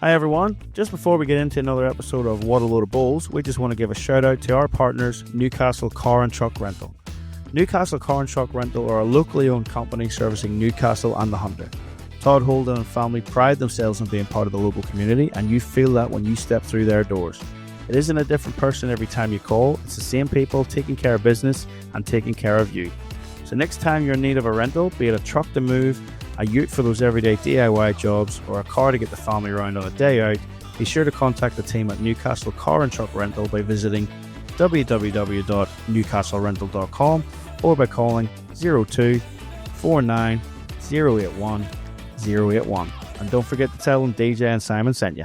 Hi everyone, just before we get into another episode of What a Load of Bulls, we just want to give a shout out to our partners, Newcastle Car and Truck Rental. Newcastle Car and Truck Rental are a locally owned company servicing Newcastle and the Hunter. Todd Holden and family pride themselves on being part of the local community, and you feel that when you step through their doors. It isn't a different person every time you call, it's the same people taking care of business and taking care of you. So next time you're in need of a rental, be it a truck to move, a ute for those everyday DIY jobs, or a car to get the family around on a day out, be sure to contact the team at Newcastle Car and Truck Rental by visiting www.newcastlerental.com or by calling 02 49 081 081. And don't forget to tell them DJ and Simon sent you.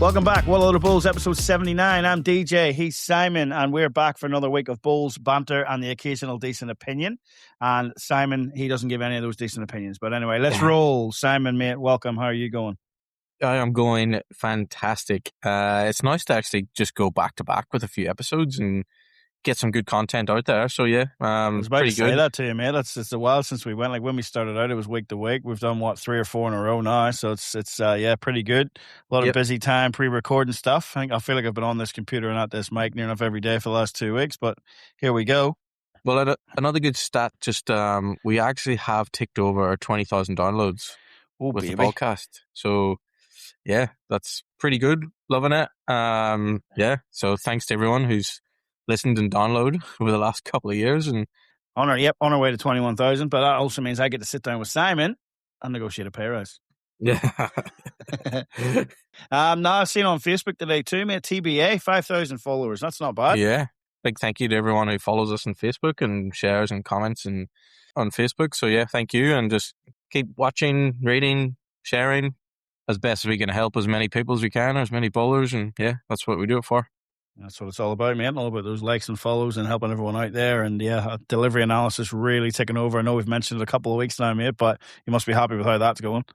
Welcome back, What a Load of Bulls, episode 79. I'm DJ, he's Simon, and we're back for another week of Bulls banter and the occasional decent opinion. And Simon, he doesn't give any of those decent opinions. But anyway, let's roll. Simon, mate, welcome. How are you going? I am going fantastic. It's nice to actually just go back to back with a few episodes and get some good content out there. So yeah, I was about pretty to say good. that to you, mate. It's a while since we went. Like when we started out, it was week to week. We've done 3 or 4 in a row now, so it's pretty good. A lot of busy time pre-recording stuff. I feel like I've been on this computer and at this mic near enough every day for the last 2 weeks, but here we go. Well, another good stat. Just we actually have ticked over 20,000 downloads with the podcast. So yeah, that's pretty good. Loving it. So thanks to everyone who's listened and downloaded over the last couple of years. And on our way to 21,000, but that also means I get to sit down with Simon and negotiate a pay rise. Yeah. Now I've seen on Facebook today too, mate, TBA, 5,000 followers. That's not bad. Yeah. Big thank you to everyone who follows us on Facebook and shares and comments and on Facebook. So yeah, thank you. And just keep watching, reading, sharing as best as we can help as many people as we can, or as many bowlers. And yeah, that's what we do it for. That's what it's all about, mate. All about those likes and follows and helping everyone out there. And yeah, delivery analysis really taking over. I know we've mentioned it a couple of weeks now, mate, but you must be happy with how that's going.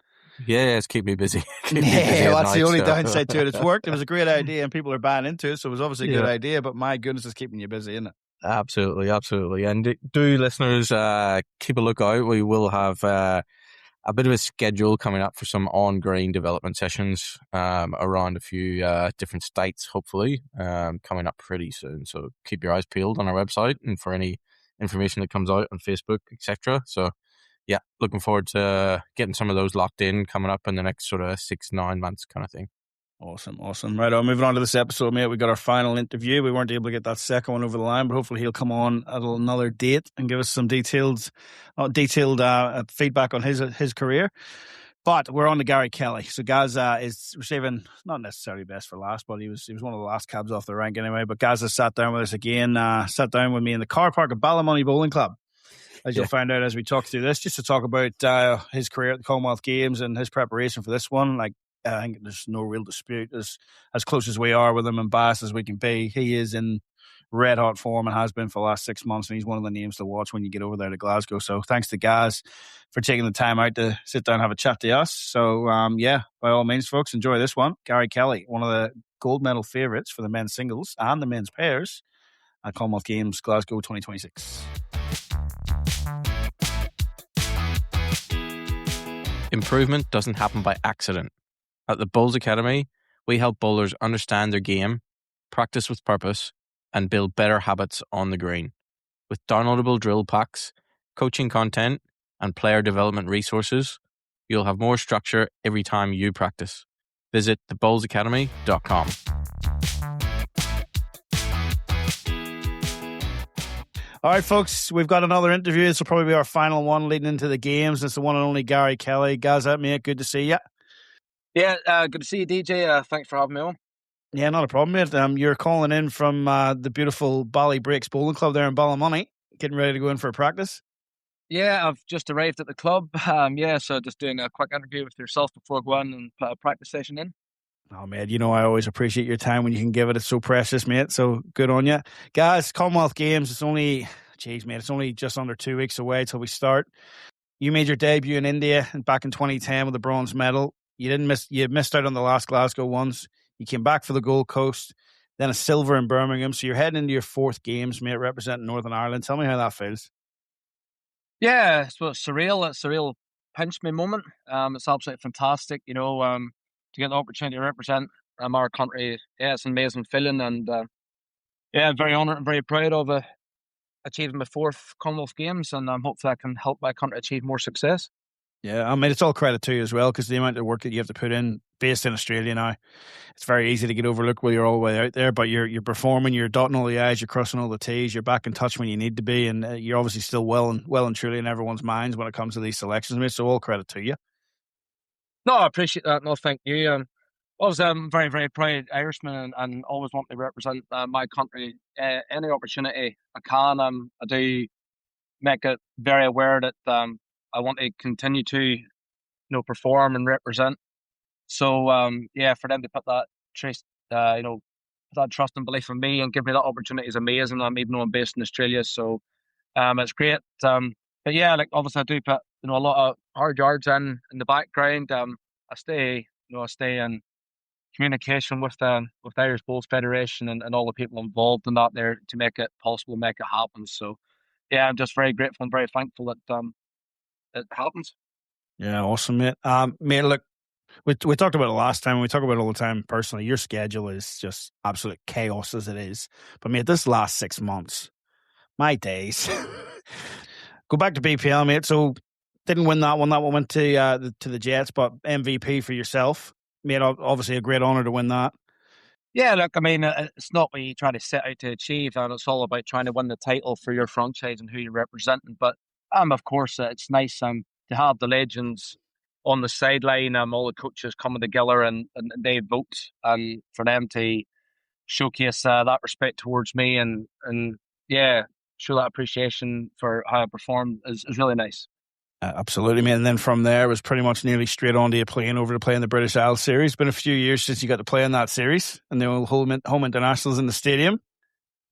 Yeah, it's keep me busy. That's the only downside to it. It's worked. It was a great idea and people are buying into it. So it was obviously a good idea, but my goodness, it's keeping you busy, isn't it? Absolutely, absolutely. And do listeners keep a look out. We will have a bit of a schedule coming up for some on-green development sessions around a few different states, hopefully, coming up pretty soon. So keep your eyes peeled on our website and for any information that comes out on Facebook, etc. So yeah, looking forward to getting some of those locked in coming up in the next sort of 6-9 months kind of thing. Awesome. Right on, moving on to this episode, mate. We got our final interview. We weren't able to get that second one over the line, but hopefully he'll come on at another date and give us some detailed feedback on his career. But we're on to Gary Kelly. So Gaza is receiving not necessarily best for last, but he was one of the last cabs off the rank anyway. But Gaza sat down with us again, sat down with me in the car park at Ballymoney Bowling Club. As you'll find out as we talk through this, just to talk about his career at the Commonwealth Games and his preparation for this one. I think there's no real dispute. As close as we are with him and biased as we can be, he is in red hot form and has been for the last 6 months, and he's one of the names to watch when you get over there to Glasgow. So thanks to Gaz for taking the time out to sit down and have a chat to us. So by all means, folks, enjoy this one. Gary Kelly, one of the gold medal favourites for the men's singles and the men's pairs at Commonwealth Games Glasgow 2026. Improvement doesn't happen by accident. At the Bowls Academy, we help bowlers understand their game, practice with purpose, and build better habits on the green. With downloadable drill packs, coaching content, and player development resources, you'll have more structure every time you practice. Visit thebowlsacademy.com. All right, folks, we've got another interview. This will probably be our final one leading into the games. It's the one and only Gary Kelly. Guys, mate, good to see you. Yeah, good to see you, DJ. Thanks for having me on. Yeah, not a problem, mate. You're calling in from the beautiful Ballybreaks Bowling Club there in Ballymoney, getting ready to go in for a practice. Yeah, I've just arrived at the club. So just doing a quick interview with yourself before going and put a practice session in. Oh, man, I always appreciate your time when you can give it. It's so precious, mate. So good on you. Guys, Commonwealth Games, it's only just under 2 weeks away till we start. You made your debut in India back in 2010 with a bronze medal. You missed out on the last Glasgow ones. You came back for the Gold Coast. then a silver in Birmingham. So you're heading into your 4th games, mate, representing Northern Ireland. Tell me how that feels. Yeah, so it's surreal. It's a real pinch me moment. It's absolutely fantastic, to get the opportunity to represent our country. Yeah, it's an amazing feeling, and yeah, very honoured and very proud of achieving my 4th Commonwealth Games, and hopefully I can help my country achieve more success. Yeah, I mean, it's all credit to you as well, because the amount of work that you have to put in, based in Australia now, it's very easy to get overlooked while you're all the way out there, but you're performing, you're dotting all the I's, you're crossing all the T's, you're back in touch when you need to be, and you're obviously still well and truly in everyone's minds when it comes to these selections, mate, so all credit to you. No, I appreciate that. No, thank you. Obviously, I'm very, very proud Irishman, and always want to represent my country. Any opportunity I can, I do make it very aware that I want to continue to, perform and represent. So, yeah, for them to put that trust, put that trust and belief in me and give me that opportunity is amazing. Even though I'm based in Australia, so it's great. But yeah, like obviously I do put a lot of hard yards in the background. I stay in communication with the Irish Bowls Federation and all the people involved in that there to make it possible, make it happen. So yeah, I'm just very grateful and very thankful that it happens. Yeah, awesome, mate. Mate, look, we talked about it last time. We talk about it all the time personally. Your schedule is just absolute chaos as it is. But mate, this last 6 months, my days. Go back to BPL, mate. So didn't win that one. That one went to the Jets, but MVP for yourself. Mate, obviously a great honour to win that. Yeah, look, I mean, it's not what you try to set out to achieve, and it's all about trying to win the title for your franchise and who you're representing. But of course, it's nice to have the legends on the sideline, all the coaches coming together and they vote, and for them to showcase that respect towards me and yeah, show that appreciation for how I performed is really nice. Absolutely, mate. And then from there, it was pretty much nearly straight on to you playing over to play in the British Isles series. It's been a few years since you got to play in that series and the old home internationals in the stadium.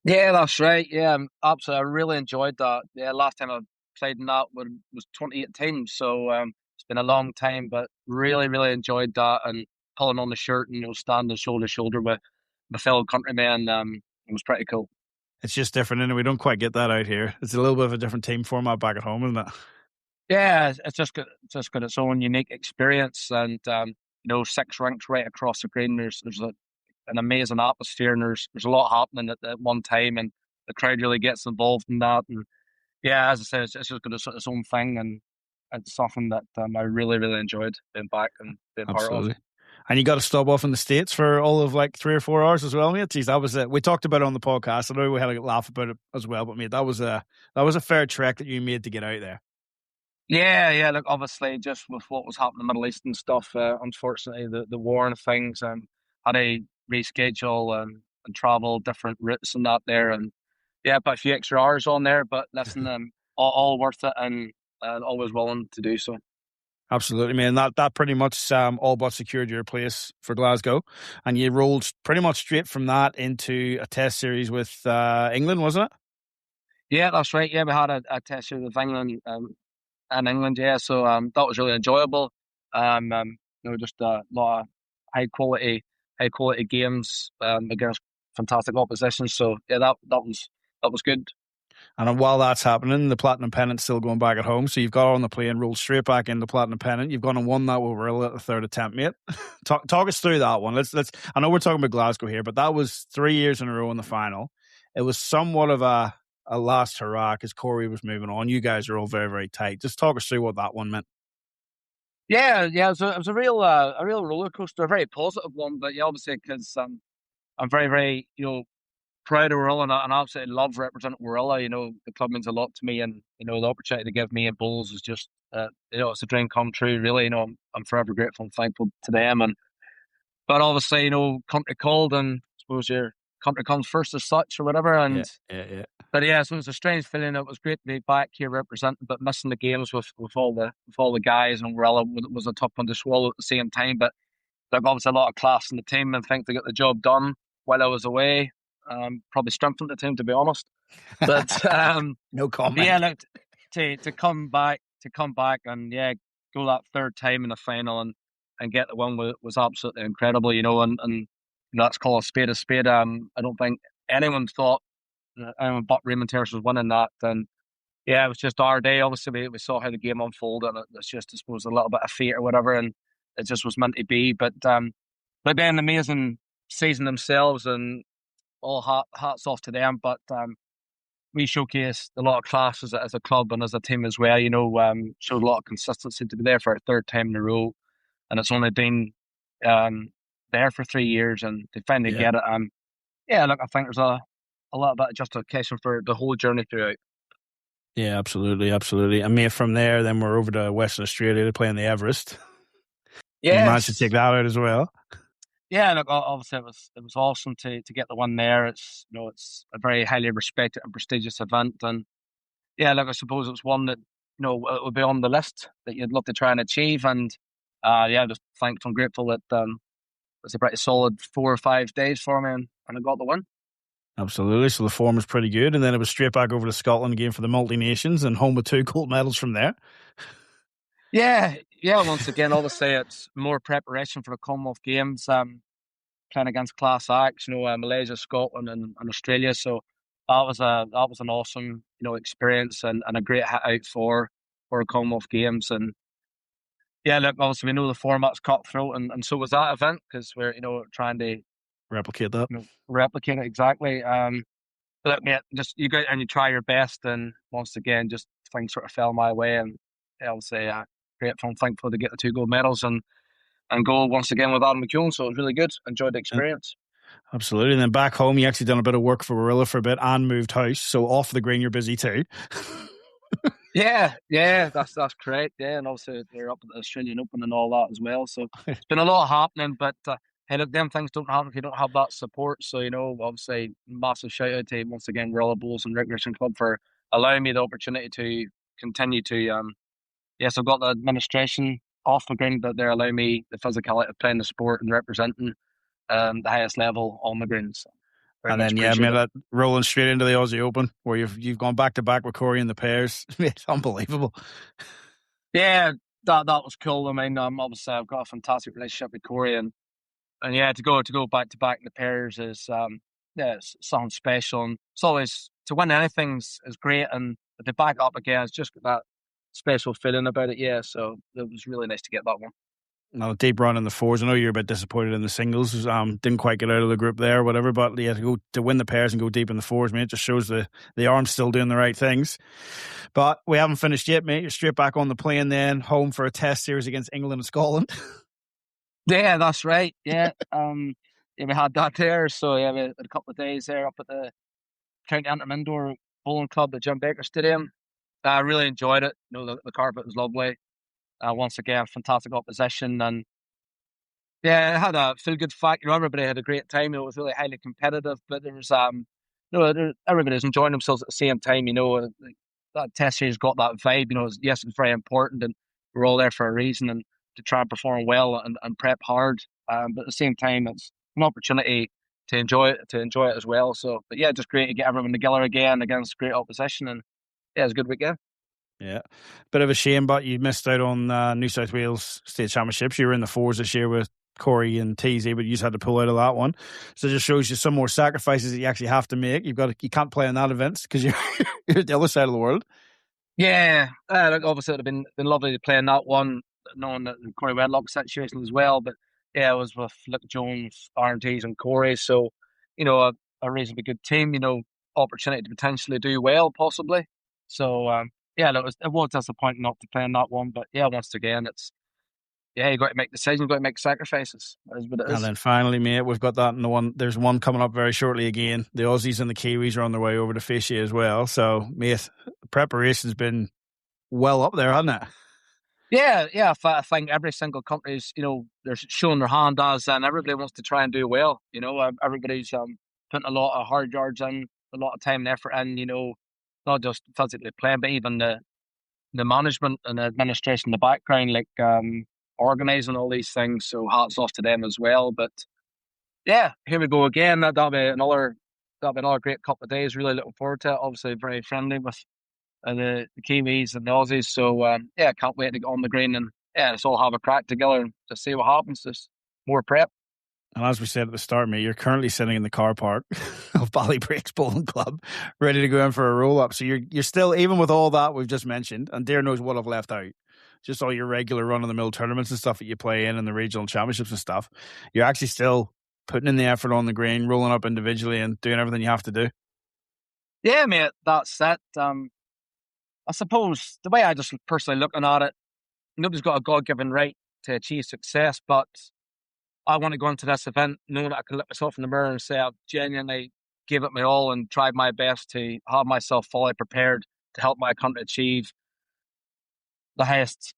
Yeah, that's right. Yeah, absolutely. I really enjoyed that. Yeah, last time I played in that was 2018, so it's been a long time, but really, really enjoyed that and pulling on the shirt and standing shoulder to shoulder with my fellow countrymen. It was pretty cool. It's just different, and we don't quite get that out here. It's a little bit of a different team format back at home, isn't it? Yeah, it's just got its own unique experience, and 6 ranks right across the green. There's an amazing atmosphere, and there's a lot happening at one time, and the crowd really gets involved in that. And yeah, as I said, it's just got its own thing, and it's something that I really, really enjoyed being back and being part of. Absolutely. And you got to stop off in the States for all of like 3 or 4 hours as well, mate. Jeez, that was it. We talked about it on the podcast. I know we had a laugh about it as well, but mate, that was a fair trek that you made to get out there. Yeah. Look, obviously, just with what was happening in the Middle East and stuff, unfortunately, the war and things, had to reschedule and travel different routes and that there, and yeah, put a few extra hours on there. But listen, all worth it, and always willing to do so. Absolutely, man. That pretty much all but secured your place for Glasgow, and you rolled pretty much straight from that into a test series with England, wasn't it? Yeah, that's right. Yeah, we had a test series with England and England. Yeah, so that was really enjoyable. Just a lot of high quality games against fantastic opposition. So yeah, that was good. And while that's happening, the Platinum Pennant's still going back at home. So you've got on the plane, rolled straight back into Platinum Pennant. You've gone and won that with Warilla at the 3rd attempt, mate. Talk us through that one. Let's. I know we're talking about Glasgow here, but that was 3 years in a row in the final. It was somewhat of a last hurrah because Corey was moving on. You guys are all very, very tight. Just talk us through what that one meant. Yeah. It was a real roller coaster, a very positive one. But yeah, obviously because I'm very, very proud of Warilla, and I absolutely love representing Warilla. The club means a lot to me, and the opportunity to give me and Bulls is just it's a dream come true. Really, I'm forever grateful and thankful to them. But obviously, country called, and I suppose your country comes first as such, or whatever. And Yeah. but yeah, so it was a strange feeling. It was great to be back here representing, but missing the games with all the guys, and Warilla was a tough one to swallow at the same time. But there's obviously a lot of class in the team, and think they got the job done while I was away. Probably strengthened the team, to be honest. But no comment. yeah, look, to come back and yeah, go that 3rd time in the final and get the win was absolutely incredible. And let's call a spade a spade. I don't think anyone thought that anyone but Raymond Terrace was winning that. And yeah, it was just our day. Obviously, we saw how the game unfolded. And it's just, I suppose, a little bit of fate or whatever, and it just was meant to be. But they're an amazing season themselves, and all hats off to them. But we showcased a lot of class as a club and as a team as well. Showed a lot of consistency to be there for a third time in a row, and it's only been um, there for 3 years, and they finally get it. Yeah, look, I think there's a little bit of justification for the whole journey throughout. Yeah, absolutely, absolutely. And mate, from there, then we're over to Western Australia to play in the Everest. Yes. You managed to take that out as well. Yeah, look, obviously it was awesome to get the win there. It's it's a very highly respected and prestigious event, and yeah, look, I suppose it's one that it would be on the list that you'd love to try and achieve. And yeah, just thankful and grateful that it was a pretty solid 4 or 5 days for me, and I got the win. Absolutely. So the form was pretty good, and then it was straight back over to Scotland again for the multi nations, and home with 2 gold medals from there. Yeah. Once again, obviously, it's more preparation for the Commonwealth Games. Playing against class acts, Malaysia, Scotland, and Australia. So that was an awesome, experience and a great hit out for the Commonwealth Games. And yeah, look, obviously we know the format's cutthroat, and so was that event, because we're trying to replicate that. Replicate it exactly. But look, mate, just you go out and you try your best, and once again, just things sort of fell my way, and I'll say grateful and thankful to get the 2 gold medals and go once again with Adam McKeown. So it was really good. Enjoyed the experience. Absolutely. And then back home, you actually done a bit of work for Warilla for a bit and moved house. So off the green, you're busy too. Yeah, that's correct. Yeah, and obviously they're up at the Australian Open and all that as well. So it's been a lot happening, but hey, look, them things don't happen if you don't have that support. So obviously, massive shout out to once again Warilla Bowls and Recreation Club for allowing me the opportunity to continue to. Yes, I've got the administration off the ground, but they're allowing me the physicality of playing the sport and representing the highest level on the ground. So and then rolling straight into the Aussie Open, where you've gone back to back with Corey in the pairs. It's unbelievable. Yeah, that was cool. I mean, obviously I've got a fantastic relationship with Corey, and yeah, to go back to back in the pairs is it's something special. And it's always, to win anything is great, and to back up again, it's just got that special feeling about it. Yeah, so it was really nice to get that one. Now, deep run in the fours. I know you're a bit disappointed in the singles. Didn't quite get out of the group there or whatever, but yeah, to win the pairs and go deep in the fours, mate, just shows the arm's still doing the right things. But we haven't finished yet, mate. You're straight back on the plane then, home for a test series against England and Scotland. Yeah, that's right. Yeah, yeah, we had that there. So yeah, we had a couple of days there up at the County Antrim Indoor Bowling Club at Jim Baker Stadium. I really enjoyed it. The carpet was lovely. Once again, fantastic opposition, and yeah, it had a feel-good factor. Everybody had a great time. It was really highly competitive, but there was everybody was enjoying themselves at the same time. That test series got that vibe. Yes, it's very important, and we're all there for a reason, and to try and perform well and prep hard. But at the same time, it's an opportunity to enjoy it as well. So, but yeah, just great to get everyone together again against great opposition, and yeah, it was a good weekend. Yeah, bit of a shame, but you missed out on New South Wales State Championships. You were in the fours this year with Corey and Teasy, but you just had to pull out of that one. So it just shows you some more sacrifices that you actually have to make. You can't play in that event because you're at the other side of the world. Yeah, obviously it would have been lovely to play in that one, knowing that the Corey Wedlock situation as well. But yeah, it was with Luke Jones, RMTs, and Corey. So a reasonably good team. Opportunity to potentially do well, possibly. So yeah, it was disappointing not to play in that one. But yeah, once again, you got to make decisions, you got to make sacrifices. That is what it is. And then finally, mate, we've got that in the one. There's one coming up very shortly again. The Aussies and the Kiwis are on their way over to face you as well. So, mate, preparation's been well up there, hasn't it? Yeah. I think every single country's, they're showing their hand as, and everybody wants to try and do well. Everybody's putting a lot of hard yards in, a lot of time and effort in. Not just physically playing, but even the management and the administration in the background, like organising all these things. So hats off to them as well. But yeah, here we go again. That'll be another great couple of days. Really looking forward to it. Obviously, very friendly with the Kiwis and the Aussies. So yeah, can't wait to get on the green and let's all have a crack together and just see what happens. Just more prep. And as we said at the start, mate, you're currently sitting in the car park of Ballybreaks Bowling Club, ready to go in for a roll-up. So you're still, even with all that we've just mentioned, and dear knows what I've left out, just all your regular run-of-the-mill tournaments and stuff that you play in and the regional championships and stuff, you're actually still putting in the effort on the green, rolling up individually and doing everything you have to do. Yeah, mate, that's it. I suppose the way I just personally looking at it, nobody's got a God-given right to achieve success, but I want to go into this event knowing that I can look myself in the mirror and say I've genuinely gave it my all and tried my best to have myself fully prepared to help my country achieve the highest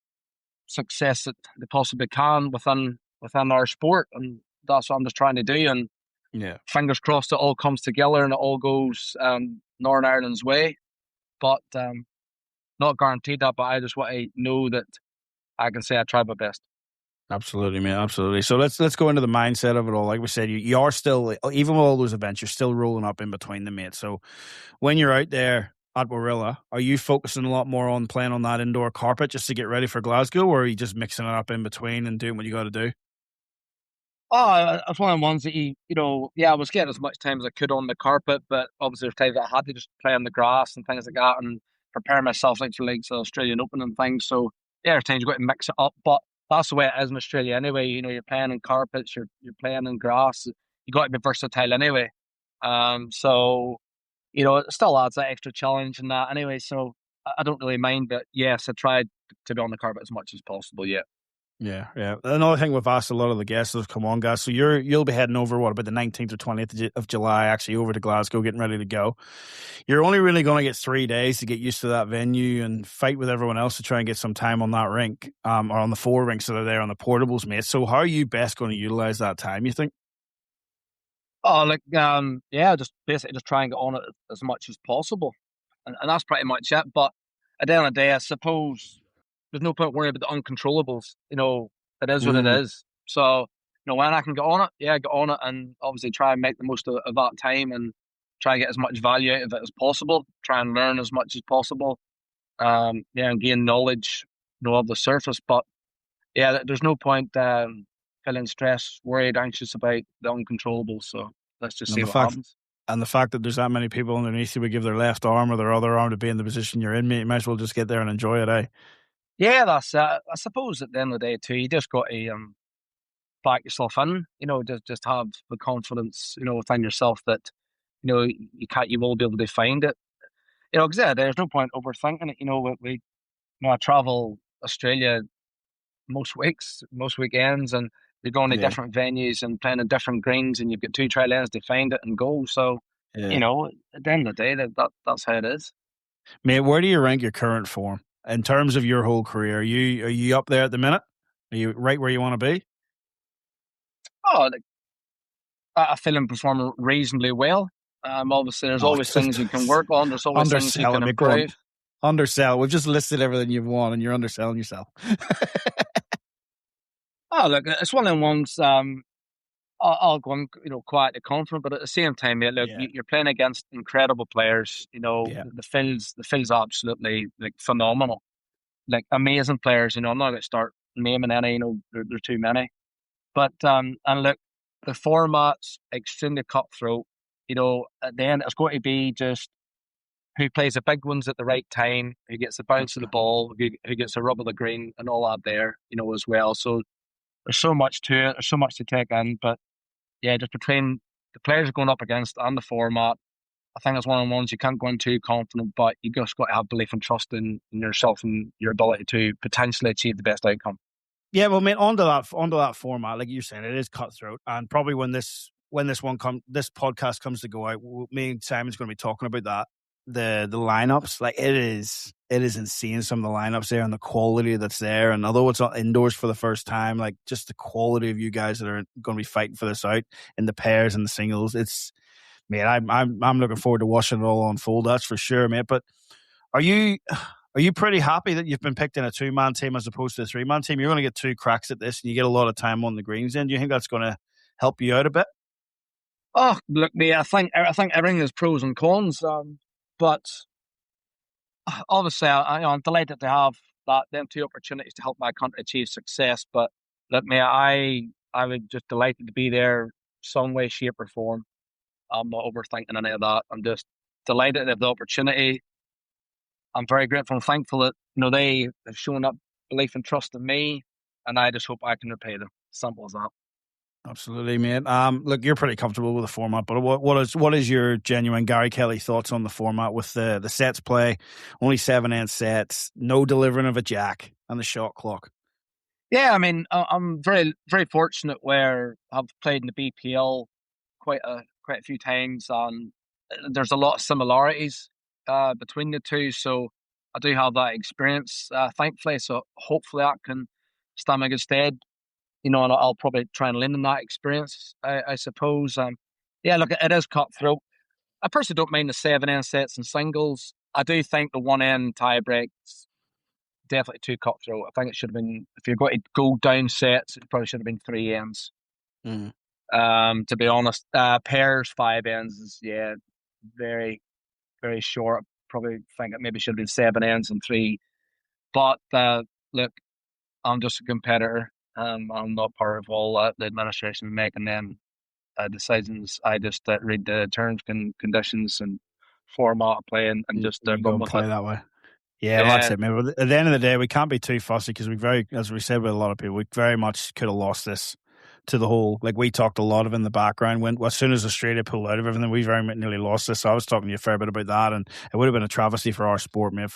success that they possibly can within our sport. And that's what I'm just trying to do. And Yeah, fingers crossed it all comes together and it all goes Northern Ireland's way. But not guaranteed that, but I just want to know that I can say I tried my best. absolutely, man, absolutely. So let's go into the mindset of it all. Like we said, you are still, even with all those events, you're still rolling up in between them, mate. So when you're out there at Warilla, are you focusing a lot more on playing on that indoor carpet just to get ready for Glasgow, or are you just mixing it up in between and doing what you got to do? Oh, it's one of the ones that yeah, I was getting as much time as I could on the carpet, but obviously there's times that I had to just play on the grass and things like that and prepare myself like for the Australian Open and things. So yeah, there's times you've got to mix it up, but that's the way it is in Australia anyway. You're playing on carpets, you're playing on grass. You got to be versatile anyway. So it still adds that extra challenge and that anyway. So I don't really mind, but yes, I tried to be on the carpet as much as possible. Yeah. Yeah, yeah. Another thing we've asked a lot of the guests is, come on, guys. So you'll be heading over about the 19th or 20th of July, actually over to Glasgow, getting ready to go. You're only really going to get 3 days to get used to that venue and fight with everyone else to try and get some time on that rink, or on the 4 rinks that are there on the portables, mate. So how are you best going to utilize that time, you think? Oh, yeah, just basically just try and get on it as much as possible, and that's pretty much it. But at the end of the day, I suppose there's no point worrying about the uncontrollables. It is what it Mm, is. So, when I can get on it, yeah, get on it, and obviously try and make the most of that time and try and get as much value out of it as possible. Try and learn as much as possible. Yeah, and gain knowledge, of the surface. But yeah, there's no point feeling stressed, worried, anxious about the uncontrollables. So let's just and see the what fact happens. and the fact that there's that many people underneath you would give their left arm or their other arm to be in the position you're in, mate, you might as well just get there and enjoy it, eh? Yeah, that's it. I suppose at the end of the day too, you just got to back yourself in. Just have the confidence, within yourself that you will be able to find it. Because there's no point overthinking it. I travel Australia most weeks, most weekends, and you're going to Yeah, different venues and playing in different greens, and you've got 2 try lanes to find it and go. So, yeah. at the end of the day, that's how it is. Mate, where do you rank your current form in terms of your whole career? Are you up there at the minute? Are you right where you want to be? Oh, I feel I'm performing reasonably well. Obviously, there's Oh, always things you can work on. There's always things you undersell it, can mate. Go on. improve. Undersell. We've just listed everything you've won and you're underselling yourself. Oh, look, it's one of them ones. I'll go on, quietly confident, but at the same time, yeah, look, Yeah. you're playing against incredible players. Yeah. The field's absolutely like phenomenal, like amazing players. I'm not going to start naming any. There's too many. But and look, the format's extremely cutthroat. At the end, it's going to be just who plays the big ones at the right time, who gets the bounce of the ball, who gets the rub of the green, and all that there. As well. So there's so much to it. There's so much to take in, but yeah, just between the players you're going up against and the format, I think it's one of the ones you can't go in too confident, but you just got to have belief and trust in yourself and your ability to potentially achieve the best outcome. Yeah, well, mate, onto that format, like you're saying, it is cutthroat, and probably when this podcast comes to go out, me and Simon's going to be talking about that, the lineups. Like it is insane, some of the lineups there and the quality that's there. And although it's not indoors for the first time, like just the quality of you guys that are going to be fighting for this out in the pairs and the singles, it's, mate, I'm looking forward to watching it all unfold. That's for sure, mate. But are you are you pretty happy that you've been picked in a 2-man team as opposed to a 3-man team? You're going to get 2 cracks at this, and you get a lot of time on the greens. Then do you think that's going to help you out a bit? Oh, look, me, I think everything has pros and cons. But obviously, I'm delighted to have them 2 opportunities to help my country achieve success. But look, me, I I would just delighted to be there, some way, shape, or form. I'm not overthinking any of that. I'm just delighted to have the opportunity. I'm very grateful and thankful that they have shown up belief and trust in me, and I just hope I can repay them. Simple as that. Absolutely, mate. Look, you're pretty comfortable with the format, but what is your genuine Gary Kelly thoughts on the format with the sets play, only 7 end sets, no delivering of a jack, and the shot clock? Yeah, I mean, I'm very very fortunate where I've played in the BPL quite a few times, and there's a lot of similarities between the two. So I do have that experience, thankfully. So hopefully that can stand me in good stead. And I'll probably try and lean on that experience, I suppose. Yeah, look, it is cutthroat. I personally don't mind the 7 end sets and singles. I do think the 1 end tie breaks definitely too cutthroat. I think it should have been, if you're going to go down sets, it probably should have been 3 ends. Mm. To be honest, pairs 5 ends is very very short. Probably think it maybe should have been 7 ends and 3. But look, I'm just a competitor. I'm not part of all the administration making them decisions. I just read the terms and conditions and format of play and just You go run and with it. play that way. Yeah, well, that's Yeah, it, man. But at the end of the day, we can't be too fussy because as we said with a lot of people, we very much could have lost this to the whole. Like we talked a lot of in the background when as soon as Australia pulled out of everything, we very much nearly lost this. So I was talking to you a fair bit about that, and it would have been a travesty for our sport, mate.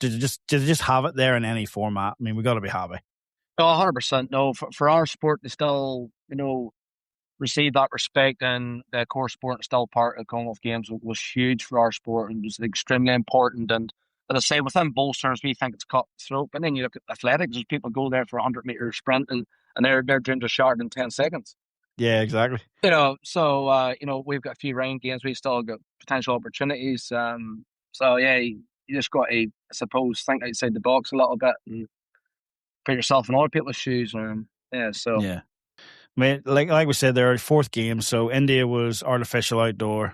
Did you just have it there in any format? I mean, we got to be happy. no, 100%. No, for our sport to still, receive that respect, and the core sport and still part of the Commonwealth Games was huge for our sport and was extremely important. And as I say, within bowlers, we think it's cutthroat, but then you look at athletics, there's people go there for a 100-meter sprint and they're doing the shot in 10 seconds. Yeah, exactly. So we've got a few round games, we still got potential opportunities. So yeah, you just got to, I suppose, think outside the box a little bit and put yourself in other people's shoes. So. Yeah. I mean, like we said, there are 4th games. So India was artificial outdoor.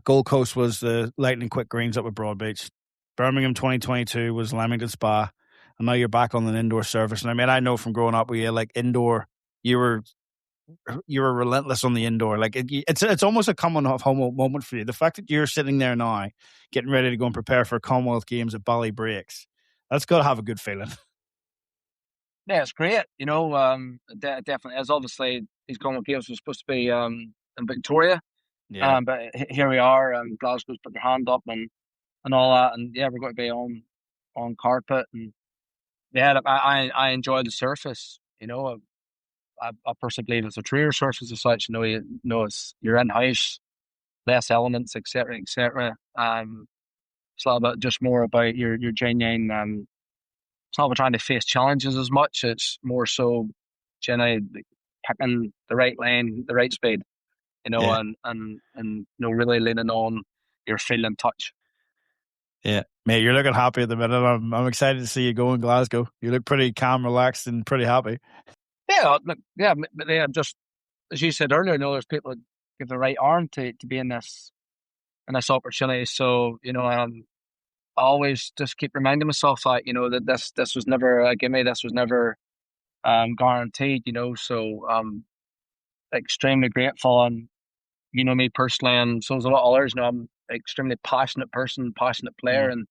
Gold Coast was the lightning quick greens up at Broadbeach. Birmingham 2022 was Leamington Spa. And now you're back on an indoor surface. And I mean, I know from growing up, indoor, you were relentless on the indoor. Like it's almost a coming off home moment for you. The fact that you're sitting there now, getting ready to go and prepare for Commonwealth Games at Ballybreaks, that's got to have a good feeling. Yeah, it's great. Definitely is. Obviously, these Commonwealth Games were supposed to be in Victoria, Yeah. but here we are. Glasgow's put their hand up and all that, and yeah, we're going to be on carpet, and yeah, look, I enjoy the surface. I personally believe it's a truer surface as such. You're in house, less elements, etc., etc. It's a little bit just more about your genuine. It's not about trying to face challenges as much. It's more so generally picking the right lane, the right speed, Yeah. and really leaning on your feel and touch. Yeah. Mate, you're looking happy at the minute. I'm excited to see you go in Glasgow. You look pretty calm, relaxed, and pretty happy. Yeah, look, yeah, but they just, as you said earlier, there's people that give the right arm to be in this opportunity. So I always just keep reminding myself that this was never a gimme. This was never guaranteed. So extremely grateful, and me personally, and so there's a lot of others. I'm an extremely passionate person, passionate player, Mm. and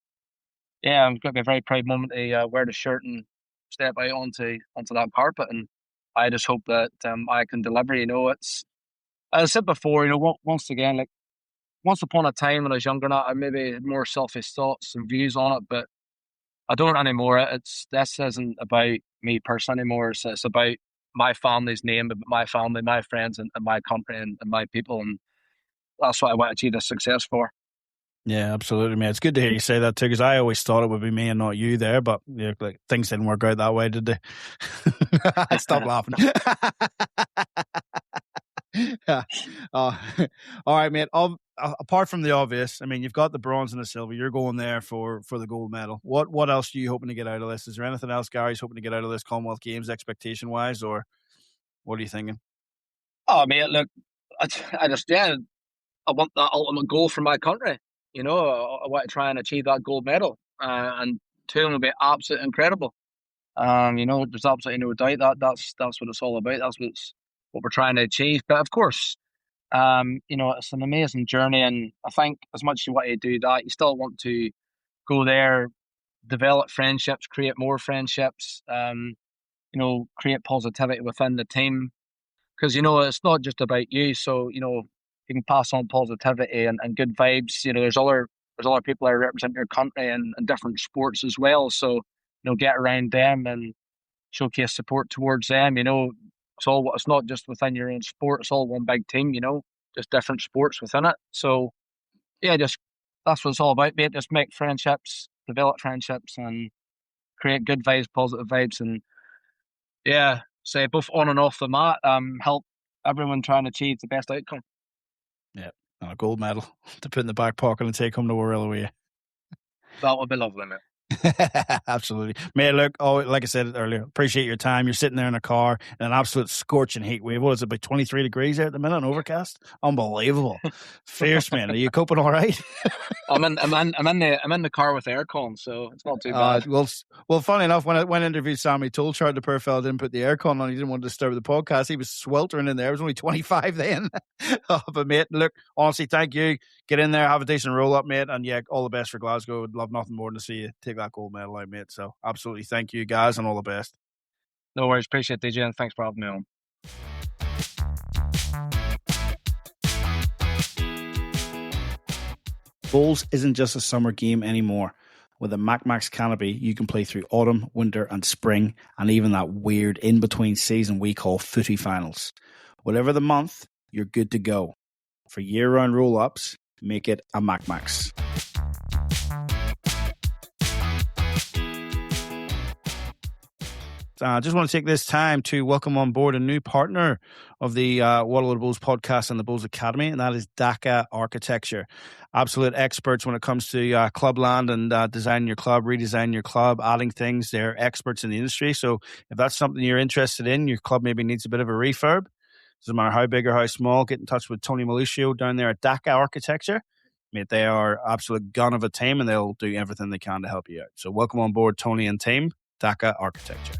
yeah, I'm going to be a very proud moment to wear the shirt and step out onto that carpet, and I just hope that I can deliver. It's, as I said before, once again, like once upon a time when I was younger, I maybe had more selfish thoughts and views on it, but I don't anymore. This isn't about me personally anymore. It's about my family's name, my family, my friends, and my country and my people, and that's what I want to achieve this success for. Yeah, absolutely, mate. It's good to hear you say that too, because I always thought it would be me and not you there, but like things didn't work out that way, did they? Stop laughing. Yeah. All right, mate. Apart from the obvious, I mean, you've got the bronze and the silver. You're going there for the gold medal. What else are you hoping to get out of this? Is there anything else Gary's hoping to get out of this Commonwealth Games expectation wise, or what are you thinking? Oh, mate, look, I just I want that ultimate goal for my country. I want to try and achieve that gold medal, and two of them will be absolutely incredible. There's absolutely no doubt that's what it's all about. That's what we're trying to achieve. But of course, it's an amazing journey, and I think as much as you want to do that, you still want to go there, develop friendships, create more friendships, create positivity within the team. Because, it's not just about you. So, you can pass on positivity and good vibes. There's other people that represent your country in different sports as well. So, get around them and showcase support towards them. It's not just within your own sport. It's all one big team, just different sports within it. So, yeah, just that's what it's all about, mate. Just make friendships, develop friendships, and create good vibes, positive vibes, and yeah, say both on and off the mat. Help everyone try and achieve the best outcome. Yeah, and a gold medal to put in the back pocket and take home to Warilla with you. That would be lovely, mate. Absolutely, mate. Look, like I said earlier, appreciate your time. You're sitting there in a car in an absolute scorching heat wave. What is it, about 23 degrees there at the minute, and overcast? Unbelievable, fierce, man. Are you coping all right? I'm in the car with aircon, so it's not too bad. Well, funny enough, when I interviewed Sammy Tolchard, the poor fella didn't put the aircon on. He didn't want to disturb the podcast. He was sweltering in there. It was only 25 then. But mate, look, honestly, thank you. Get in there, have a decent roll up, mate, and yeah, all the best for Glasgow. Would love nothing more than to see you take that gold medal out, mate. So absolutely, thank you guys, and all the best. No worries, appreciate it, DJ, and thanks for having me on. Bowls isn't just a summer game anymore. With a MacMax canopy, you can play through autumn, winter, and spring, and even that weird in-between season we call footy finals. Whatever the month, you're good to go. For year-round roll-ups, make it a MacMax. I just want to take this time to welcome on board a new partner of the Warilla Bulls podcast and the Bulls Academy, and that is DACA Architecture. Absolute experts when it comes to clubland and designing your club, redesigning your club, adding things. They're experts in the industry. So if that's something you're interested in, your club maybe needs a bit of a refurb, doesn't matter how big or how small, get in touch with Tony Maluccio down there at DACA Architecture. Mate, they are absolute gun of a team, and they'll do everything they can to help you out. So welcome on board, Tony and team, DACA Architecture.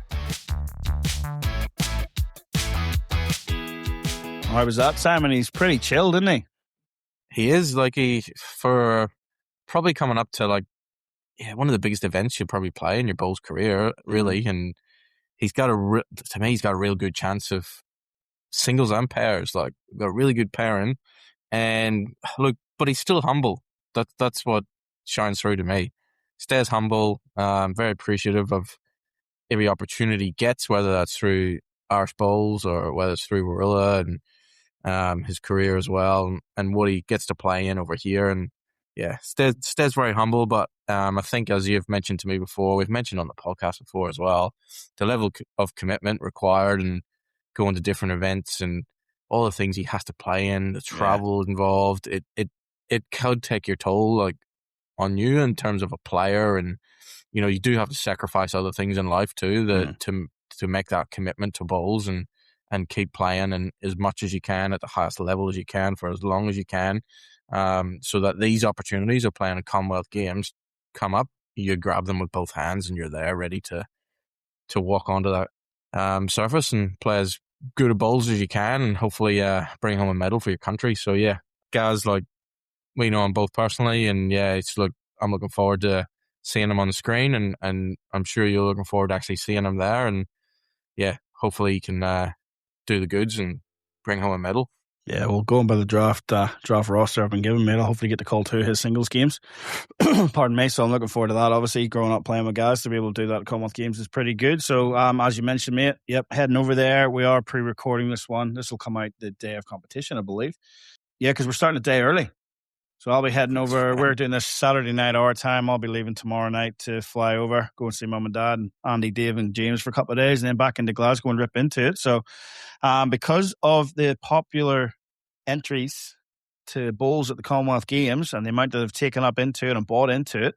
How was that, Simon? He's pretty chilled, isn't he? He is, for probably coming up to one of the biggest events you'll probably play in your Bulls career, really. Mm-hmm. And he's got he's got a real good chance of singles and pairs, got a really good pairing. And look, but he's still humble. That's what shines through to me. Stays humble. Very appreciative of every opportunity he gets, whether that's through Irish Bulls or whether it's through Warilla and his career as well, and what he gets to play in over here. And yeah, stays very humble. But I think, as you've mentioned to me before, we've mentioned on the podcast before as well, the level of commitment required and going to different events and all the things he has to play in, the travel involved, it could take your toll on you in terms of a player. And you do have to sacrifice other things in life too to make that commitment to bowls and keep playing and as much as you can at the highest level as you can for as long as you can, so that these opportunities of playing in Commonwealth Games come up, you grab them with both hands and you're there ready to walk onto that surface and play as good a bowls as you can and hopefully bring home a medal for your country. So yeah, guys, we know him both personally, and yeah, I'm looking forward to seeing him on the screen, and I'm sure you're looking forward to actually seeing him there. And yeah, hopefully he can do the goods and bring home a medal. Yeah, well, going by the draft roster I've been given, mate, I'll hopefully get to call 2 of his singles games. Pardon me. So I'm looking forward to that. Obviously, growing up playing with guys, to be able to do that at Commonwealth Games is pretty good. So as you mentioned, mate, yep, heading over there. We are pre-recording this one. This will come out the day of competition, I believe. Yeah, because we're starting a day early. So I'll be heading over. We're doing this Saturday night our time. I'll be leaving tomorrow night to fly over, go and see mum and dad and Andy, Dave and James for a couple of days, and then back into Glasgow and rip into it. So because of the popular entries to bowls at the Commonwealth Games and the amount that have taken up into it and bought into it,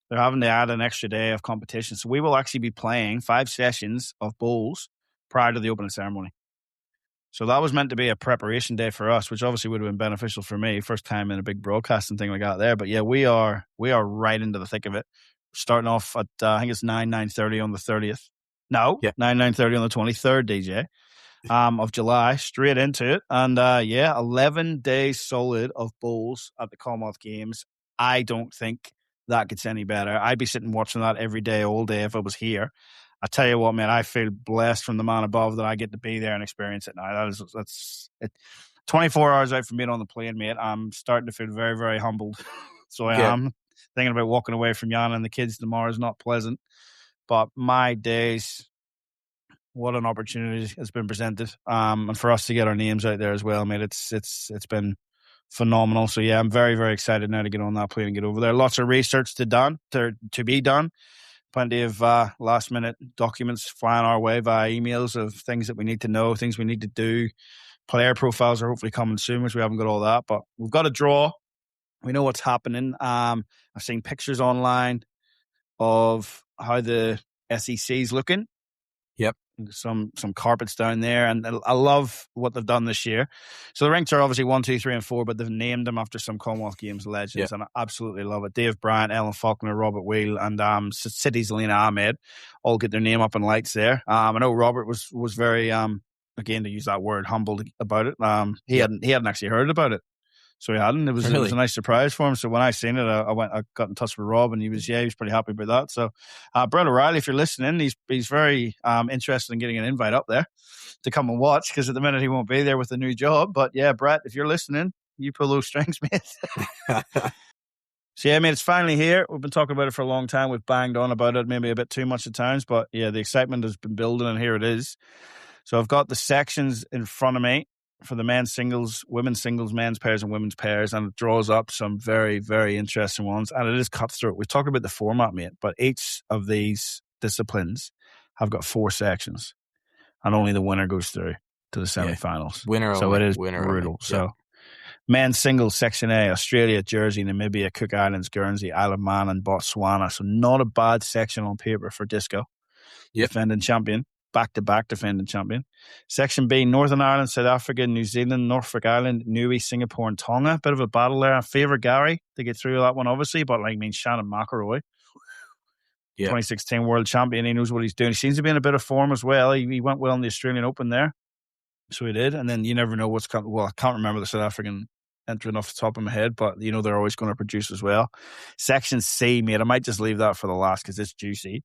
they're having to add an extra day of competition. So we will actually be playing 5 sessions of bowls prior to the opening ceremony. So that was meant to be a preparation day for us, which obviously would have been beneficial for me. First time in a big broadcasting thing like that there. But yeah, we are right into the thick of it. Starting off at, I think it's 9:30 on the 30th. No, Yeah. 9:30 on the 23rd, DJ, of July, straight into it. And 11 days solid of bowls at the Commonwealth Games. I don't think that gets any better. I'd be sitting watching that every day, all day if I was here. I tell you what, man, I feel blessed from the man above that I get to be there and experience it now. That's it. 24 hours out from being on the plane, mate, I'm starting to feel very, very humbled. So I am. Thinking about walking away from Jan and the kids tomorrow is not pleasant. But my days, what an opportunity has been presented. And for us to get our names out there as well, mate, it's been phenomenal. So yeah, I'm very, very excited now to get on that plane and get over there. Lots of research to be done. Plenty of last minute documents flying our way via emails of things that we need to know, things we need to do. Player profiles are hopefully coming soon, which we haven't got all that, but we've got a draw. We know what's happening. I've seen pictures online of how the SEC is looking. Yep. Some carpets down there, and I love what they've done this year. So the ranks are obviously 1, 2, 3, and 4, but they've named them after some Commonwealth Games legends, and I absolutely love it. Dave Bryant, Ellen Faulkner, Robert Wheel, and City's Lena Ahmed all get their name up in lights there. I know Robert was very again, to use that word, humbled about it. He hadn't actually heard about it. So he hadn't. It was a nice surprise for him. So when I seen it, I got in touch with Rob, and he was pretty happy about that. So Brett O'Reilly, if you're listening, he's very interested in getting an invite up there to come and watch, because at the minute he won't be there with the new job. But yeah, Brett, if you're listening, you pull those strings, mate. So yeah, mate, it's finally here. We've been talking about it for a long time. We've banged on about it maybe a bit too much at times, but yeah, the excitement has been building, and here it is. So I've got the sections in front of me for the men's singles, women's singles, men's pairs, and women's pairs, and it draws up some very, very interesting ones. And it is cutthroat. We've talked about the format, mate, but each of these disciplines have got 4 sections, and only the winner goes through to the semi-finals. Winner so only. It is winner brutal. Only. So men's singles, Section A, Australia, Jersey, Namibia, Cook Islands, Guernsey, Isle of Man, and Botswana. So not a bad section on paper for Disco. Defending champion. Back-to-back defending champion. Section B, Northern Ireland, South Africa, New Zealand, Norfolk Island, Niue, Singapore, and Tonga. Bit of a battle there. I favour Gary to get through that one, obviously, but Shannon McElroy, 2016 world champion, he knows what he's doing. He seems to be in a bit of form as well. He went well in the Australian Open there. So he did. And then you never know what's coming. Well, I can't remember the South African entering off the top of my head, but they're always going to produce as well. Section C, mate, I might just leave that for the last because it's juicy.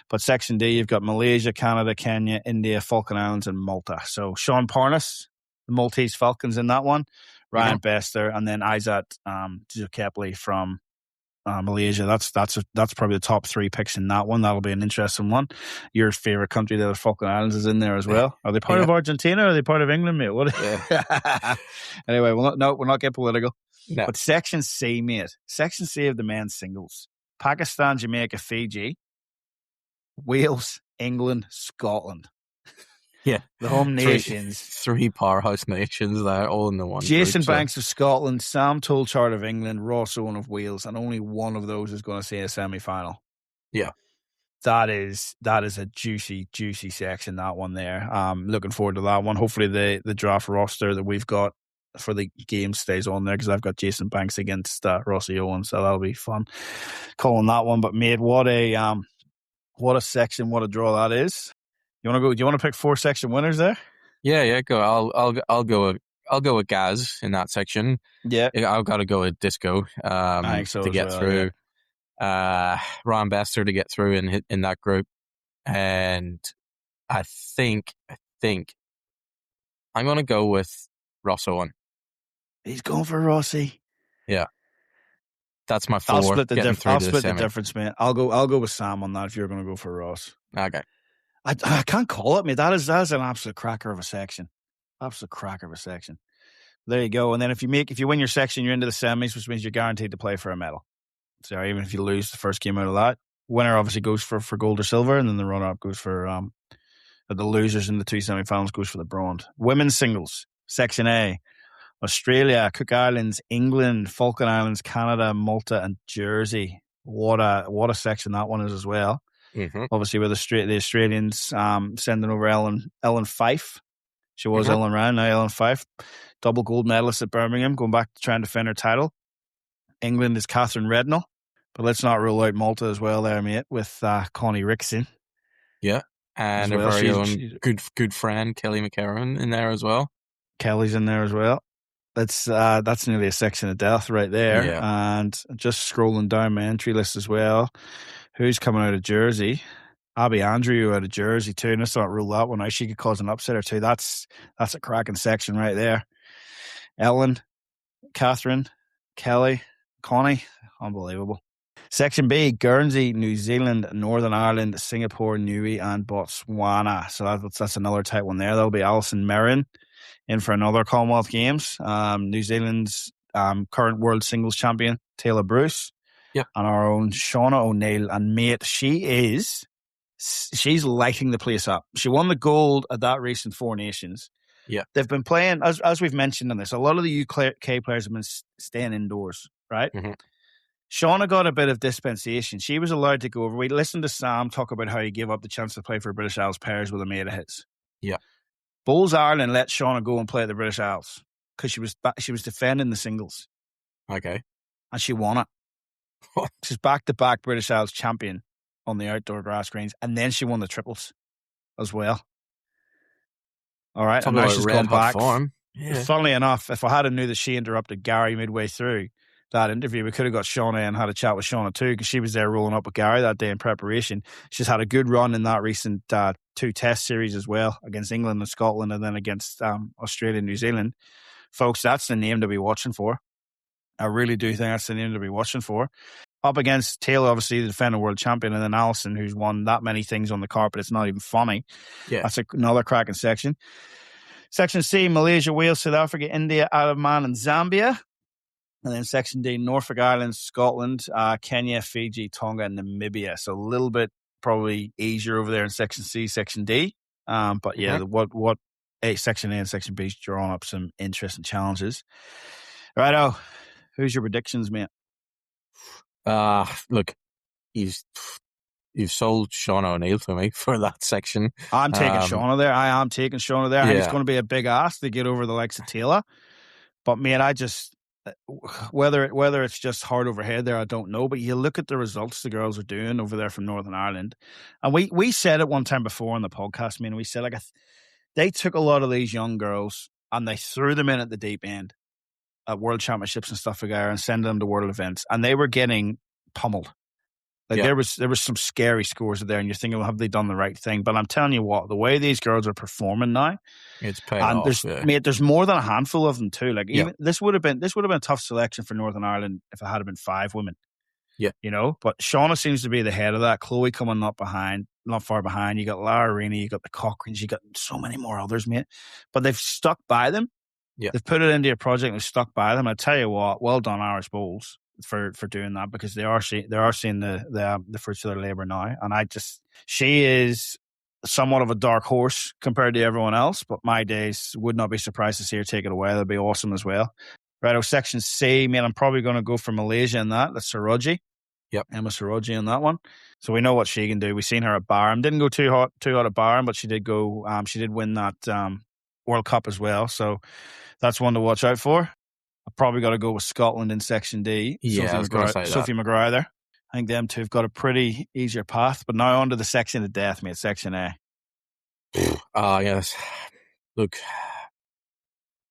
But Section D, you've got Malaysia, Canada, Kenya, India, Falkland Islands, and Malta. So Sean Parnas, the Maltese Falcons in that one, Ryan Bester, and then Isaac Kepley from Malaysia. That's probably the top 3 picks in that one. That'll be an interesting one. Your favorite country, the Falkland Islands, is in there as well. Are they part of Argentina, or are they part of England, mate? What? Anyway, we're not getting political. No. But Section C, mate. Section C of the men's singles: Pakistan, Jamaica, Fiji, Wales, England, Scotland. Yeah, the home nations. 3 powerhouse nations there, all in the one. Jason Banks of Scotland, Sam Tolchard of England, Ross Owen of Wales, and only one of those is going to see a semi-final. Yeah, that is a juicy section. That one there. Looking forward to that one. Hopefully the draft roster that we've got for the game stays on there, because I've got Jason Banks against Rossi Owen, so that'll be fun calling that one. But mate, what a section, what a draw that is. You want to go? Do you want to pick 4 section winners there? Yeah. Go. I'll go with Gaz in that section. Yeah, I've got to go with Disco I think so to get through. Yeah. Ryan Bester to get through in that group, and I think I'm going to go with Ross Owen. He's going for Rossi. Yeah, that's my 4. I'll split the difference, man. I'll go with Sam on that if you're going to go for Ross. Okay. I can't call it, mate. That is an absolute cracker of a section. Absolute cracker of a section. There you go. And then if you win your section, you're into the semis, which means you're guaranteed to play for a medal. So even if you lose the first game out of that, winner obviously goes for gold or silver, and then the runner-up goes for the losers in the 2 semi-finals goes for the bronze. Women's singles, Section A, Australia, Cook Islands, England, Falkland Islands, Canada, Malta, and Jersey. What a section that one is as well. Mm-hmm. Obviously, with the Australians sending over Ellen Fife. She was Ellen Ryan, now Ellen Fife. Double gold medalist at Birmingham, going back to try and defend her title. England is Catherine Rednall. But let's not rule out Malta as well there, mate, with Connie Rickson. Yeah. And as our well. very own good friend Kelly McCarron in there as well. Kelly's in there as well. That's nearly a section of death right there. Yeah. And just scrolling down my entry list as well. Who's coming out of Jersey? Abby Andrew out of Jersey too. And let's not rule that one out. She could cause an upset or two. That's a cracking section right there. Ellen, Catherine, Kelly, Connie, unbelievable. Section B, Guernsey, New Zealand, Northern Ireland, Singapore, Niue, and Botswana. So that's another tight one there. That'll be Alison Merrin in for another Commonwealth Games. New Zealand's current world singles champion, Taylor Bruce. Yeah. And our own Shauna O'Neill. And mate, she's lighting the place up. She won the gold at that race in Four Nations. Yeah. They've been playing, as we've mentioned in this, a lot of the UK players have been staying indoors, right? Mm-hmm. Shauna got a bit of dispensation. She was allowed to go over. We listened to Sam talk about how he gave up the chance to play for British Isles pairs with a mate of his. Yeah. Bowls Ireland let Shauna go and play at the British Isles because she was defending the singles. Okay. And she won it. She's back-to-back British Isles champion on the outdoor grass greens, and then she won the triples as well. All right, and now she's gone back. Form. Yeah. Funnily enough, if I had knew that she interrupted Gary midway through that interview, we could have got Shauna and had a chat with Shauna too, because she was there rolling up with Gary that day in preparation. She's had a good run in that recent 2 test series as well, against England and Scotland, and then against Australia and New Zealand. Folks, that's the name to be watching for. I really do think that's the name to be watching for. Up against Taylor, obviously the defending world champion, and then Alison, who's won that many things on the carpet. It's not even funny. Yeah. That's another cracking section. Section C, Malaysia, Wales, South Africa, India, Isle of Man, and Zambia. And then Section D, Norfolk Islands, Scotland, Kenya, Fiji, Tonga, and Namibia. So a little bit probably easier over there in Section C, Section D. But yeah, Section A and Section B is drawing up some interesting challenges. Righto, who's your predictions, mate? Look, you've sold Shauna O'Neill to me for that section. I'm taking Shauna there. I am taking Shauna there. Yeah. And it's going to be a big ask to get over the likes of Taylor. But man, I just whether it's just hard overhead there, I don't know. But you look at the results the girls are doing over there from Northern Ireland, and we said it one time before on the podcast. Man, we said they took a lot of these young girls and they threw them in at the deep end at World Championships and stuff like that, and send them to world events, and they were getting pummeled. There was some scary scores there, and you're thinking, well, have they done the right thing? But I'm telling you what, the way these girls are performing now, it's paying off. Mate, there's more than a handful of them too. Like even this would have been a tough selection for Northern Ireland if it had been 5 women. Yeah, you know. But Shauna seems to be the head of that. Chloe coming not far behind. You got Lara Rainey, you got the Cochranes, you got so many more others, mate. But they've stuck by them. Yeah, they've put it into a project and they've stuck by them. I tell you what, well done, Irish Bowls, for doing that, because they are seeing the fruits of their labor now. And she is somewhat of a dark horse compared to everyone else, but my days would not be surprised to see her take it away. That'd be awesome as well. Right, Section C, man, I'm probably going to go for Malaysia in that. That's Saraji. Yep. Emma Saraji in that one. So we know what she can do. We've seen her at Barham. Didn't go too hot at Barham, but she did go. She did win that World Cup as well. So that's one to watch out for. I've probably got to go with Scotland in Section D. Yeah, I was going to say Sophie McGrath there. I think them two have got a pretty easier path. But now on to the section of death, mate. Section A. Yes. Look,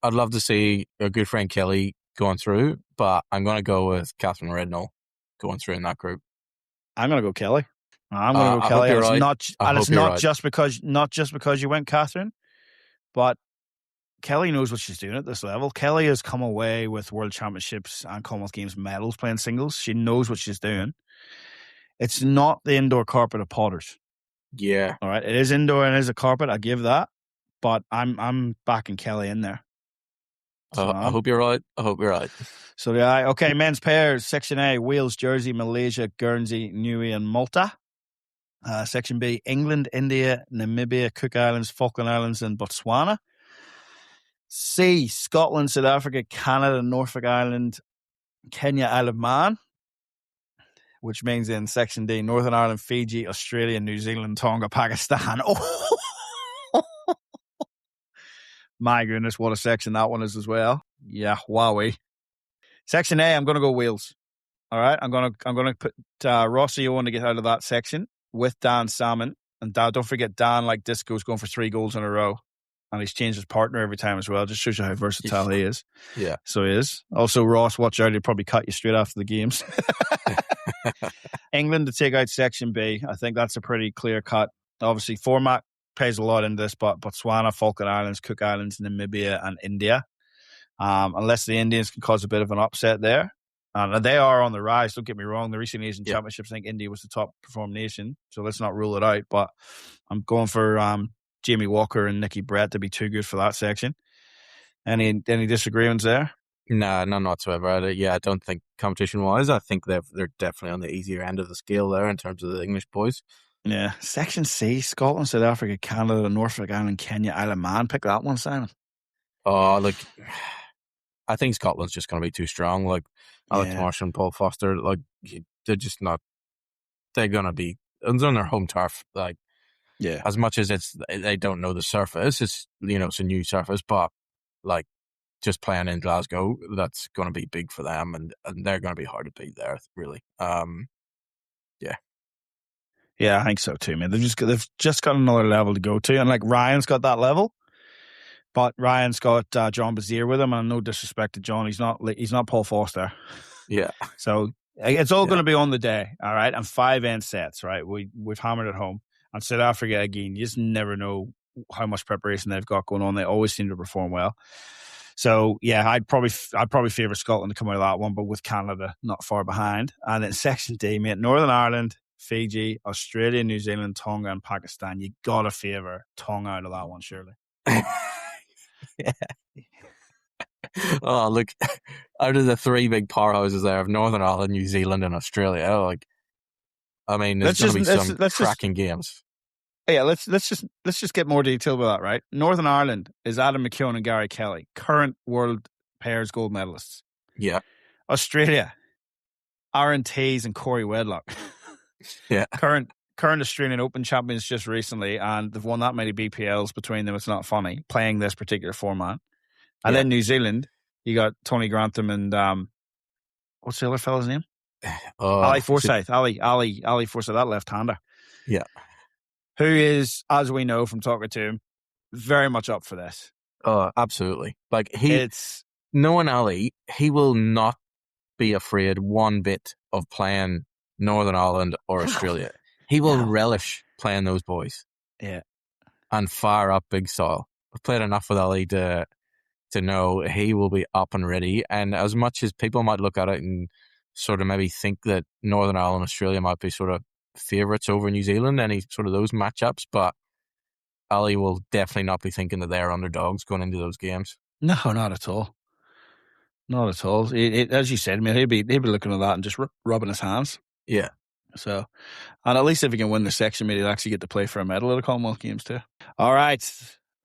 I'd love to see a good friend Kelly going through, but I'm going to go with Catherine Redknapp going through in that group. I'm going to go Kelly. I'm going to go Kelly. It's not just because you went Catherine, but Kelly knows what she's doing at this level. Kelly has come away with World Championships and Commonwealth Games medals playing singles. She knows what she's doing. It's not the indoor carpet of Potters. Yeah. All right. It is indoor and it is a carpet. I give that. But I'm backing Kelly in there. So, I hope you're right. So, yeah. Okay. Men's pairs. Section A, Wales, Jersey, Malaysia, Guernsey, Niue, and Malta. Section B, England, India, Namibia, Cook Islands, Falkland Islands, and Botswana. C, Scotland, South Africa, Canada, Norfolk Island, Kenya, Isle of Man. Which means in Section D, Northern Ireland, Fiji, Australia, New Zealand, Tonga, Pakistan. Oh, my goodness, what a section that one is as well. Yeah, wowie. Section A, I'm going to go Wales. All right, I'm going to put Rossi on to get out of that section with Dan Salmon And don't forget Dan, like Disco's going for 3 goals in a row. And he's changed his partner every time as well. Just shows you how versatile he is. Yeah. So he is. Also, Ross, watch out. He'll probably cut you straight after the games. England to take out Section B. I think that's a pretty clear cut. Obviously, format plays a lot in this, but Botswana, Falkland Islands, Cook Islands, Namibia, and India. Unless the Indians can cause a bit of an upset there. And they are on the rise, don't get me wrong. The recent Asian Championships, I think India was the top performing nation. So let's not rule it out. But I'm going for Jamie Walker and Nicky Brett to be too good for that section. Any disagreements there? Nah, none whatsoever. I don't think competition-wise, I think they're definitely on the easier end of the scale there in terms of the English boys. Yeah. Section C, Scotland, South Africa, Canada, Norfolk Island, Kenya, Isle of Man. Pick that one, Simon. Oh, look, I think Scotland's just going to be too strong. Like, Alex Marsh and Paul Foster, like, they're just not, they're going to be, it's on their home turf. Like, as much as they don't know the surface, it's a new surface, but like, just playing in Glasgow, that's going to be big for them, and they're going to be hard to beat there, really. Yeah, I think so too, man. They've just got another level to go to, and like Ryan's got that level, but Ryan's got John Bazier with him, and no disrespect to John, he's not Paul Foster. Yeah. So it's all going to be on the day, all right? And 5 end sets, right? We've hammered it home. And South Africa, again, you just never know how much preparation they've got going on. They always seem to perform well. So yeah, I'd probably favour Scotland to come out of that one, but with Canada not far behind. And then Section D, mate, Northern Ireland, Fiji, Australia, New Zealand, Tonga, and Pakistan. You gotta favour Tonga out of that one, surely. Yeah. Oh, look, out of the 3 big powerhouses there of Northern Ireland, New Zealand, and Australia, like, I mean, there's going to be some cracking games. Yeah, let's just get more detail about that, right? Northern Ireland is Adam McKeown and Gary Kelly, current world pairs gold medalists. Yeah. Australia, Aaron Tays and Corey Wedlock. Yeah. Current Australian Open champions just recently, and they've won that many BPLs between them. It's not funny playing this particular format. And then New Zealand, you got Tony Grantham and what's the other fella's name? Ali Forsyth. Ali Forsyth, that left-hander. Yeah. Who is, as we know from talking to him, very much up for this. Oh, absolutely. Like, knowing Ali, he will not be afraid one bit of playing Northern Ireland or Australia. He will relish playing those boys. Yeah. And fire up big style. I've played enough with Ali to know he will be up and ready. And as much as people might look at it and sort of maybe think that Northern Ireland, Australia might be sort of favourites over New Zealand, any sort of those matchups, but Ali will definitely not be thinking that they're underdogs going into those games. No, not at all. Not at all. As you said, man, he'd be looking at that and just rubbing his hands. Yeah. So, and at least if he can win the section, maybe he'll actually get to play for a medal at the Commonwealth Games too. All right.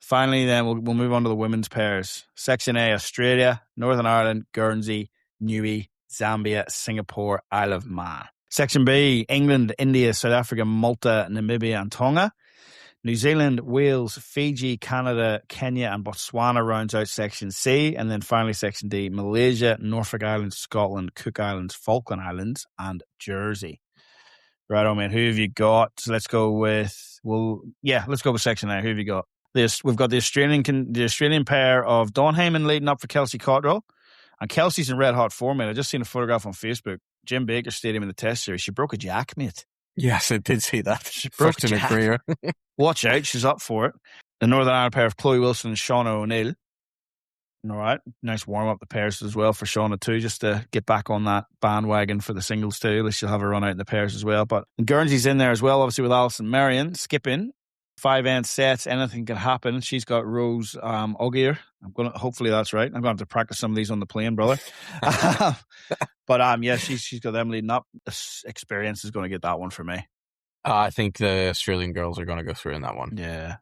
Finally, then we'll move on to the women's pairs. Section A: Australia, Northern Ireland, Guernsey, Niue, Zambia, Singapore, Isle of Man. Section B: England, India, South Africa, Malta, Namibia, and Tonga. New Zealand, Wales, Fiji, Canada, Kenya, and Botswana rounds out Section C. And then finally, Section D: Malaysia, Norfolk Islands, Scotland, Cook Islands, Falkland Islands, and Jersey. Right on, man. Who have you got? So let's go with Section A. Who have you got? We've got the Australian pair of Dawn Heyman leading up for Kelsey Cottrell. And Kelsey's in red hot form, mate. I just seen a photograph on Facebook. Jim Baker Stadium in the Test Series. She broke a jack, mate. Yes, I did see that. She broke in her career. Watch out, she's up for it. The Northern Ireland pair of Chloe Wilson and Shauna O'Neill. All right, nice warm up the pairs as well for Shauna too, just to get back on that bandwagon for the singles too. At least she'll have a run out in the pairs as well. But Guernsey's in there as well, obviously with Alison Marion skipping 5 end sets. Anything can happen. She's got Rose Ogier. Hopefully that's right. I'm going to have to practice some of these on the plane, brother. But yeah, she's got them leading up. This experience is going to get that one for me. I think the Australian girls are going to go through in that one. Yeah.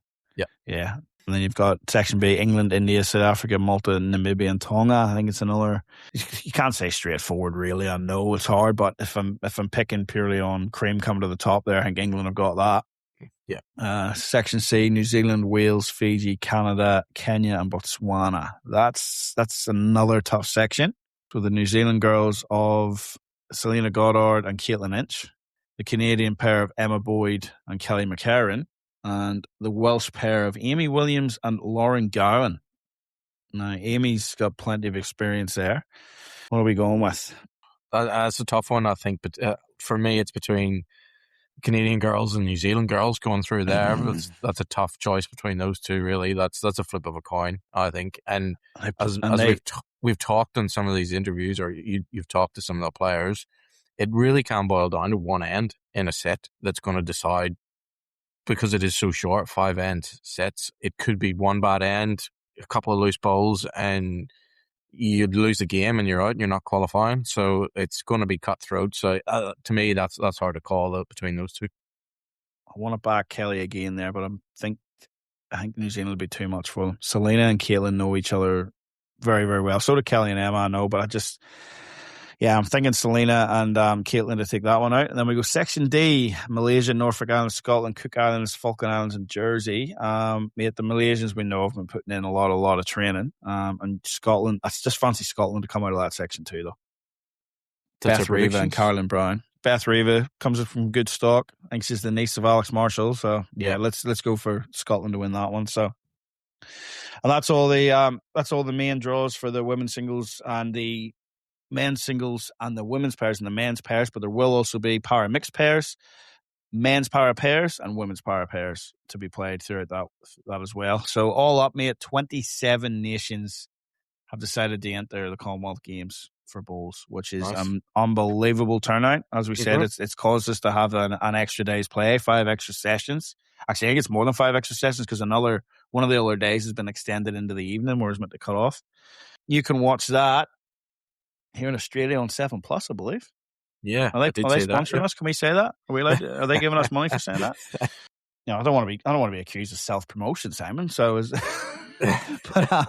Yeah. And then you've got Section B: England, India, South Africa, Malta, Namibia, and Tonga. I think it's another. You can't say straightforward, really. I know it's hard, but if I'm picking purely on cream coming to the top there, I think England have got that. Yeah. Section C: New Zealand, Wales, Fiji, Canada, Kenya, and Botswana. That's another tough section with the New Zealand girls of Selena Goddard and Caitlin Inch. the Canadian pair of Emma Boyd and Kelly McCarron, and the Welsh pair of Amy Williams and Lauren Gowan. Now, Amy's got plenty of experience there. What are we going with? That's a tough one, I think. But for me, it's between Canadian girls and New Zealand girls going through there. That's a tough choice between those two, really. That's a flip of a coin, I think. And we've talked in some of these interviews, or you've talked to some of the players, it really can boil down to one end in a set that's going to decide, because it is so short, 5 end sets. It could be one bad end, a couple of loose balls, and you'd lose the game and you're out and you're not qualifying. So it's going to be cutthroat. So to me, that's hard to call out between those two. I want to back Kelly again there, but I think New Zealand will be too much for them. Selena and Caitlin know each other very, very well. So do Kelly and Emma, I know, but I'm thinking Selena and Caitlin to take that one out. And then we go Section D, Malaysia, Norfolk Islands, Scotland, Cook Islands, Falkland Islands, and Jersey. Mate, the Malaysians we know have been putting in a lot of training. And Scotland, I just fancy Scotland to come out of that section too, though. Beth Reva and Caroline Brown. Beth Reva comes from good stock. I think she's the niece of Alex Marshall. So yeah, let's go for Scotland to win that one. So, and that's all the main draws for the women's singles and the men's singles and the women's pairs and the men's pairs. But there will also be para mixed pairs, men's para pairs, and women's para pairs to be played throughout that as well. So all up, mate, 27 nations have decided to enter the Commonwealth Games for bowls, which is an unbelievable turnout. As we said, it's caused us to have an extra day's play, 5 extra sessions. Actually, I think it's more than 5 extra sessions because one of the other days has been extended into the evening where it's meant to cut off. You can watch that here in Australia on 7+, I believe. Yeah, are they sponsoring us? Can we say that? Are we allowed? Are they giving us money for saying that? I don't want to be accused of self promotion, Simon. So, but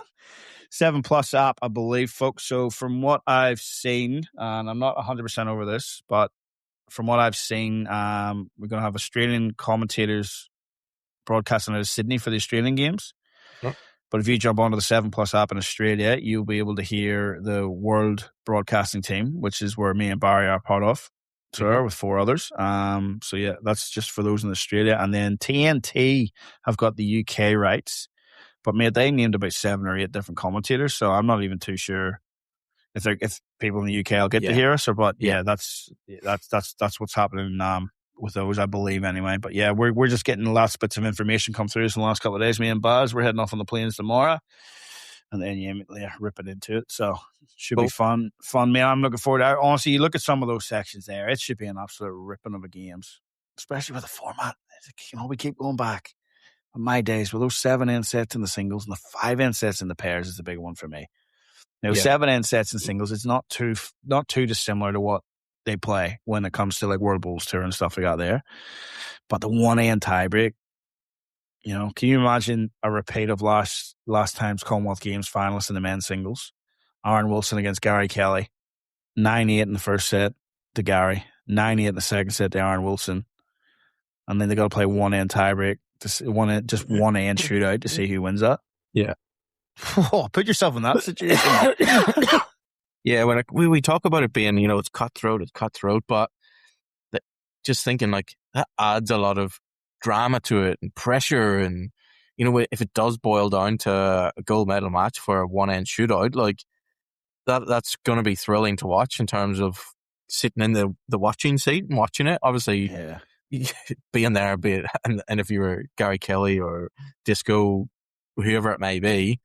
7+ app, I believe, folks. So from what I've seen, and I'm not 100% over this, but from what I've seen, we're going to have Australian commentators broadcasting out of Sydney for the Australian Games. Yep. But if you jump onto the 7+ app in Australia, you'll be able to hear the World Broadcasting Team, which is where me and Barry are part of, with 4 others. So yeah, that's just for those in Australia. And then TNT have got the UK rights. But mate, they named about 7 or 8 different commentators, so I'm not even too sure if people in the UK will get to hear us, but that's what's happening with those, I believe, anyway. But yeah, we're just getting lots of bits of information come through us in the last couple of days. Me and Baz, we're heading off on the planes tomorrow, and then ripping into it. So should be fun, man. I'm looking forward to it. Honestly, you look at some of those sections there, it should be an absolute ripping of the games, especially with the format. We keep going back. On my days, with those 7 end sets in the singles and the 5 end sets in the pairs is the big one for me. Now, 7 end sets in singles, it's not too dissimilar to what they play when it comes to like World Bowls Tour and stuff like that there. But the 1 end tiebreak, can you imagine a repeat of last time's Commonwealth Games finalists in the men's singles? Aaron Wilson against Gary Kelly, 9-8 in the first set to Gary, 9-8 in the second set to Aaron Wilson, and then they got to play 1 end tiebreak. Just 1 end shootout to see who wins that. Yeah. Put yourself in that situation. Yeah, when we talk about it being, it's cutthroat, but just thinking like that adds a lot of drama to it and pressure, and if it does boil down to a gold medal match for a 1 end shootout, like that's going to be thrilling to watch in terms of sitting in the watching seat and watching it. Obviously, yeah. Being there, and if you were Gary Kelly or Disco, whoever it may be,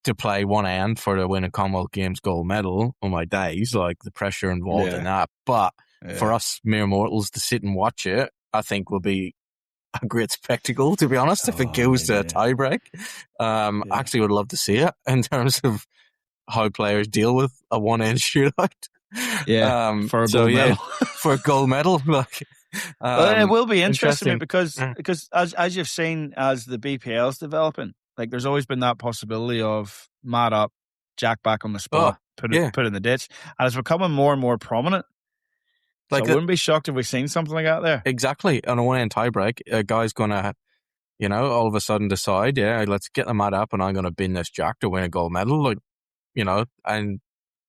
to play 1 end for the winning Commonwealth Games gold medal, on my days, like the pressure involved in that. But for us mere mortals to sit and watch it, I think will be a great spectacle, to be honest, if it goes to a tiebreak. I actually would love to see it in terms of how players deal with a 1 end shootout. Yeah, for a gold medal. For a gold medal, like. It will be interesting because as you've seen, as the BPL is developing, like there's always been that possibility of mat up, jack back on the spot, put in the ditch, and it's becoming more and more prominent. Like, so I wouldn't be shocked if we've seen something like that there. Exactly. On a 1 end tiebreak, a guy's gonna, all of a sudden decide, let's get the mat up, and I'm gonna bin this jack to win a gold medal, and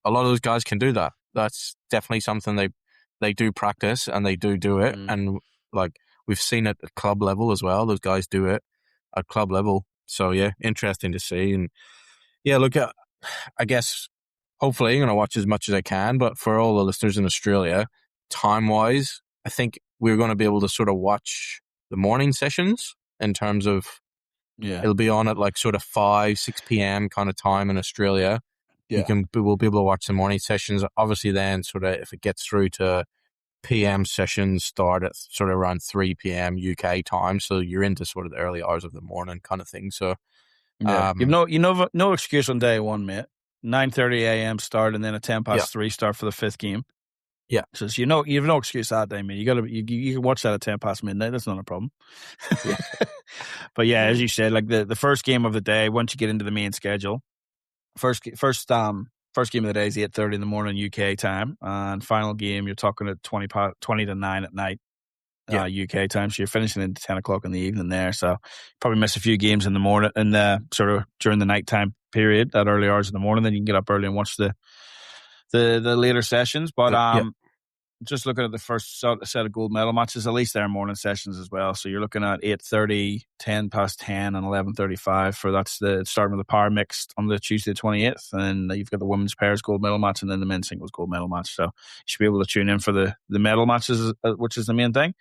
a lot of those guys can do that. That's definitely something they they do practice and they do it. And like we've seen it at club level as well. Those guys do it at club level. So yeah, interesting to see. And yeah, look, I guess hopefully I'm going to watch as much as I can, but for all the listeners in Australia, time-wise, I think we're going to be able to sort of watch the morning sessions in terms of it'll be on at like sort of 5-6 p.m. kind of time in Australia. Yeah. We'll be able to watch the morning sessions. Obviously then sort of if it gets through to PM sessions start at sort of around 3 p.m. UK time. So you're into sort of the early hours of the morning kind of thing. So you've no excuse on day one, mate. 9:30 a.m. start and then a 3 start for the 5th game. Yeah. So you've no excuse that day, mate. You can watch that at 10 past midnight. That's not a problem. But yeah, as you said, like the first game of the day, once you get into the main schedule, first game of the day is 8:30 in the morning UK time, and final game you're talking at 20 to 9 at night. UK time, so you're finishing at 10 o'clock in the evening there. So probably miss a few games in the morning and sort of during the nighttime period, that early hours in the morning. Then you can get up early and watch the later sessions. But just looking at the first set of gold medal matches, at least they're morning sessions as well. So you're looking at 8:30, 10 past 10, and 11:35 for that's the starting with the power mixed on the Tuesday the 28th, and you've got the women's pairs gold medal match and then the men's singles gold medal match. So you should be able to tune in for the medal matches, which is the main thing.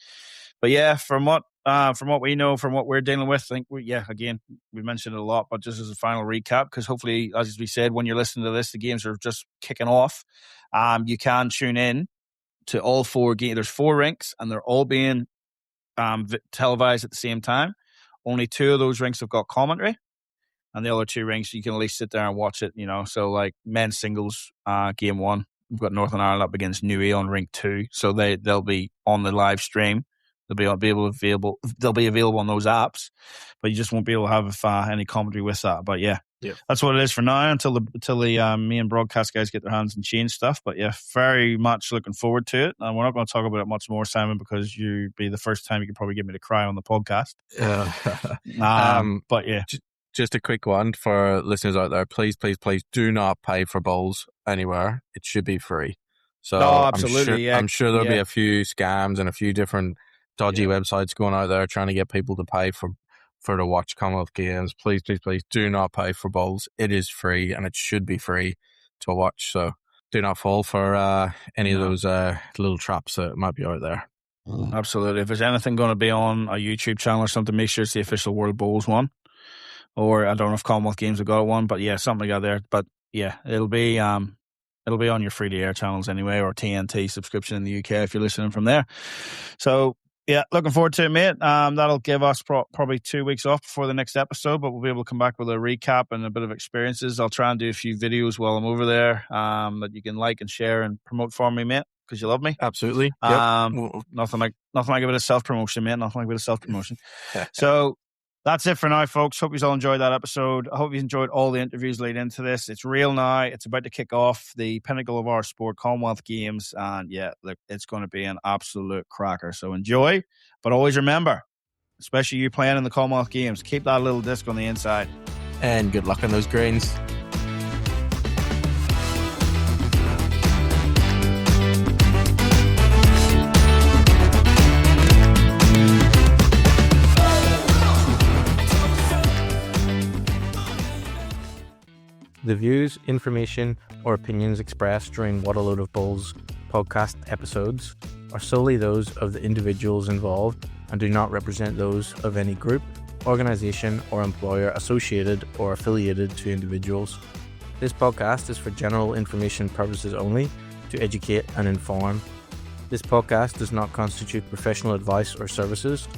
But yeah, from what we know, from what we're dealing with, I think again, we mentioned it a lot, but just as a final recap, because hopefully, as we said, when you're listening to this, the games are just kicking off. You can tune in to all 4 games. There's 4 rinks, and they're all being televised at the same time. Only 2 of those rinks have got commentary, and the other 2 rinks you can at least sit there and watch it. So like men's singles, game 1, we've got Northern Ireland up against Nui on rink 2, so they'll be on the live stream. They'll be available on those apps, but you just won't be able to have any commentary with that. But yeah, that's what it is for now until the main broadcast guys get their hands and change stuff. But yeah, very much looking forward to it. And we're not going to talk about it much more, Simon, because you'd be the first time you could probably get me to cry on the podcast. But yeah. Just a quick one for listeners out there. Please do not pay for bowls anywhere. It should be free. So absolutely. I'm sure there'll be a few scams and a few different dodgy websites going out there trying to get people to pay for to watch Commonwealth Games. Please do not pay for bowls. It is free and it should be free to watch. So do not fall for any of those little traps that might be out there. Absolutely. If there's anything going to be on a YouTube channel or something, make sure it's the official World Bowls one. Or I don't know if Commonwealth Games have got one, but yeah, something like that there. But yeah, it'll be on your free to air channels anyway, or TNT subscription in the UK if you're listening from there. So yeah, looking forward to it, mate. That'll give us probably 2 weeks off before the next episode, but we'll be able to come back with a recap and a bit of experiences. I'll try and do a few videos while I'm over there that you can like and share and promote for me, mate, because you love me. Absolutely. Nothing like a bit of self-promotion, mate. Nothing like a bit of self-promotion. So that's it for now, folks. Hope you all enjoyed that episode. I hope you enjoyed all the interviews leading into this. It's real now. It's about to kick off the pinnacle of our sport, Commonwealth Games. And yeah, look, it's going to be an absolute cracker. So enjoy. But always remember, especially you playing in the Commonwealth Games, keep that little disc on the inside. And good luck on those greens. The views, information, or opinions expressed during What a Load of Bulls podcast episodes are solely those of the individuals involved and do not represent those of any group, organisation, or employer associated or affiliated to individuals. This podcast is for general information purposes only, to educate and inform. This podcast does not constitute professional advice or services.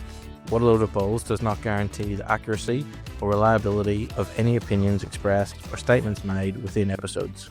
What a Load of Bulls does not guarantee the accuracy or reliability of any opinions expressed or statements made within episodes.